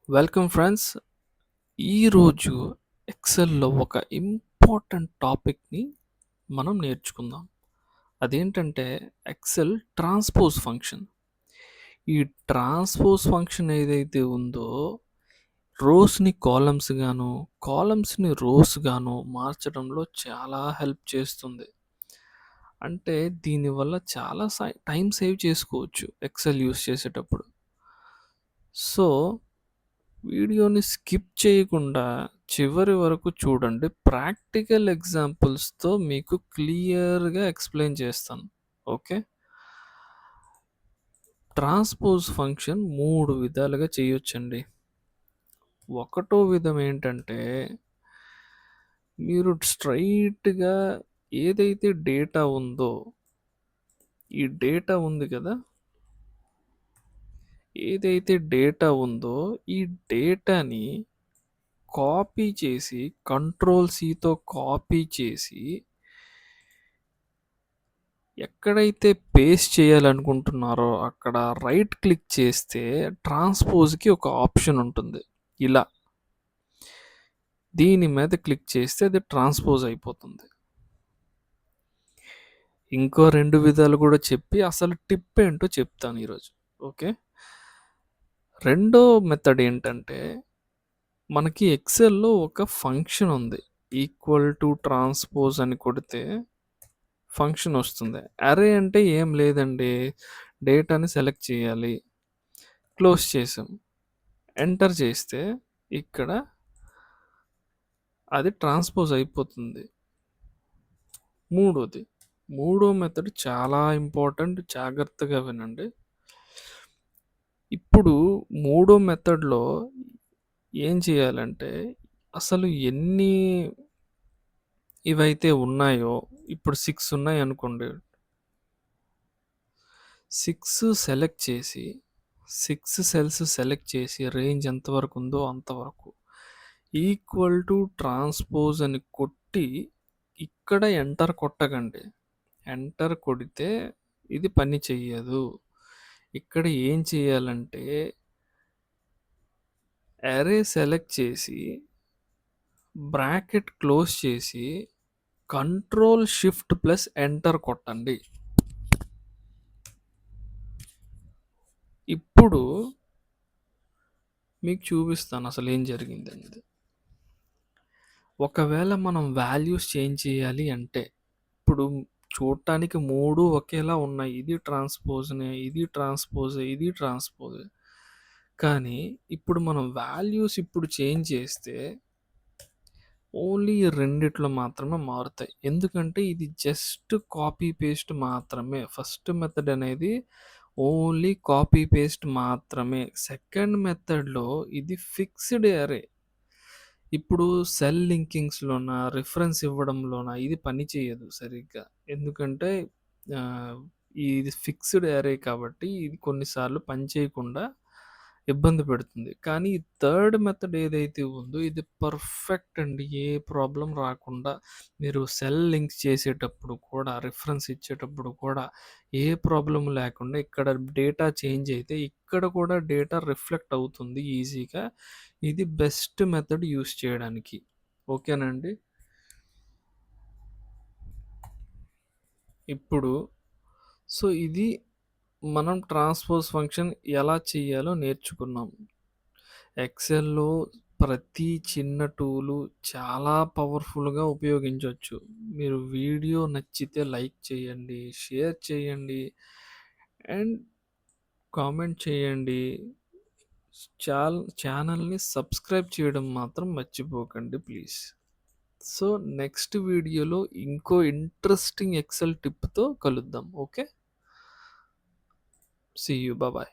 Welcome friends. ఈరోజు ఎక్సెల్‌లో ఒక important టాపిక్‌ని మనం నేర్చుకుందాం. అదేంటంటే ఎక్సెల్ ట్రాన్స్‌పోజ్ ఫంక్షన్. ఈ ట్రాన్స్‌పోజ్ ఫంక్షన్ ఏదైతే ఉందో రోస్‌ని కాలమ్స్ గాను, కాలమ్స్‌ని రోస్ గాను మార్చడంలో చాలా హెల్ప్ చేస్తుంది. అంటే దీనివల్ల చాలా టైం సేవ్ చేసుకోవచ్చు ఎక్సెల్ యూజ్ చేసేటప్పుడు. సో వీడియోని స్కిప్ చేయకుండా చివరి వరకు చూడండి. ప్రాక్టికల్ ఎగ్జాంపుల్స్‌తో మీకు క్లియర్‌గా ఎక్స్‌ప్లెయిన్ చేస్తాను. ఓకే. ట్రాన్స్‌పోజ్ ఫంక్షన్ 3 విధాలుగా చేయొచ్చండి. ఒకటో విధం ఏంటంటే, మీరు స్ట్రెయిట్‌గా ఏదైతే డేటా ఉందో, ఈ డేటా ఉంది కదా! ఏదైతే డేటా ఉందో, ఈ డేటాని కాపీ చేసి కంట్రోల్ సీతో కాపీ చేసి ఎక్కడైతే పేస్ట్ చేయాలనుకుంటున్నారో అక్కడ రైట్ క్లిక్ చేస్తే ట్రాన్స్పోజ్‌కి ఒక ఆప్షన్ ఉంటుంది. ఇలా. దీని మీద క్లిక్ చేస్తే అది ట్రాన్స్పోజ్ అయిపోతుంది. ఇంకో 2 విధాలు కూడా చెప్పి అసలు టిప్ ఏంటో చెప్తాను ఈరోజు. ఓకే. రెండో మెథడ్ ఏంటంటే మనకి ఎక్సెల్‌లో ఒక ఫంక్షన్ ఉంది. ఈక్వల్ టు ట్రాన్స్పోజ్ అని కొడితే ఫంక్షన్ వస్తుంది. అరే అంటే ఏం లేదండి. డేటాని సెలెక్ట్ చేయాలి. క్లోజ్ చేసాం. ఎంటర్ చేస్తే ఇక్కడ అది ట్రాన్స్పోజ్ అయిపోతుంది. మూడో మెథడ్ చాలా ఇంపార్టెంట్. జాగ్రత్తగా వినండి. ఇప్పుడు మూడో మెథడ్‌లో ఏం చేయాలంటే అసలు ఎన్ని ఇవైతే ఉన్నాయో ఇప్పుడు 6 ఉన్నాయనుకోండి. 6 సెలెక్ట్ చేసి 6 సెల్స్ సెలెక్ట్ చేసి రేంజ్ ఎంతవరకు ఉందో అంతవరకు ఈక్వల్ టు ట్రాన్స్పోజ్ అని కొట్టి ఇక్కడ ఎంటర్ కొట్టకండి. ఎంటర్ కొడితే ఇది పని చెయ్యదు. ఇక్కడ ఏం చేయాలంటే అరే సెలెక్ట్ చేసి బ్రాకెట్ క్లోజ్ చేసి కంట్రోల్ షిఫ్ట్ ప్లస్ ఎంటర్ కొట్టండి. ఇప్పుడు మీకు చూపిస్తాను అసలు ఏం జరిగింది అనేది. ఒకవేళ మనం వాల్యూస్ చేంజ్ చేయాలి అంటే ఇప్పుడు చూడటానికి 3 ఒకేలా ఉన్నాయి. ఇది ట్రాన్స్‌పోజ్‌నే, ఇది ట్రాన్స్‌పోజే, ఇది ట్రాన్స్‌పోజే. కానీ ఇప్పుడు మనం వాల్యూస్ ఇప్పుడు చేంజ్ చేస్తే ఓన్లీ ఈ రెండిట్లో మాత్రమే మారుతాయి. ఎందుకంటే ఇది జస్ట్ కాపీ పేస్ట్ మాత్రమే. ఫస్ట్ మెథడ్ అనేది ఓన్లీ కాపీ పేస్ట్ మాత్రమే. సెకండ్ మెథడ్‌లో ఇది ఫిక్స్‌డ్ అరే. ఇప్పుడు సెల్ లింకింగ్స్‌లోన, రిఫరెన్స్ ఇవ్వడంలోన ఇది పని చేయదు సరిగ్గా. ఎందుకంటే ఆహ్, ఇది ఫిక్స్‌డ్ అరే కాబట్టి ఇది కొన్నిసార్లు పని చేయకుండా ఇబ్బంది పెడుతుంది. కానీ ఈ థర్డ్ మెథడ్ ఏదైతే ఉందో ఇది పర్ఫెక్ట్ అండి. ఏ ప్రాబ్లమ్ రాకుండా మీరు సెల్ లింక్స్ చేసేటప్పుడు కూడా, రిఫరెన్స్ ఇచ్చేటప్పుడు కూడా ఏ ప్రాబ్లమ్ లేకుండా ఇక్కడ డేటా చేంజ్ అయితే ఇక్కడ కూడా డేటా రిఫ్లెక్ట్ అవుతుంది ఈజీగా. ఇది బెస్ట్ మెథడ్ యూజ్ చేయడానికి. ఓకేనా అండి? ఇప్పుడు ఇది మనం ట్రాన్స్‌పోజ్ ఫంక్షన్ ఎలా చేయాలో నేర్చుకున్నాం. ఎక్సెల్‌లో ప్రతి చిన్న టూలు చాలా పవర్‌ఫుల్‌గా ఉపయోగించొచ్చు. మీరు వీడియో నచ్చితే లైక్ చేయండి, షేర్ చేయండి అండ్ కామెంట్ చేయండి. ఛానల్‌ని సబ్స్క్రైబ్ చేయడం మాత్రం మర్చిపోకండి ప్లీజ్. నెక్స్ట్ వీడియోలో ఇంకో ఇంట్రెస్టింగ్ ఎక్సెల్ టిప్‌తో కలుద్దాం. ఓకే. See you. బాయ్.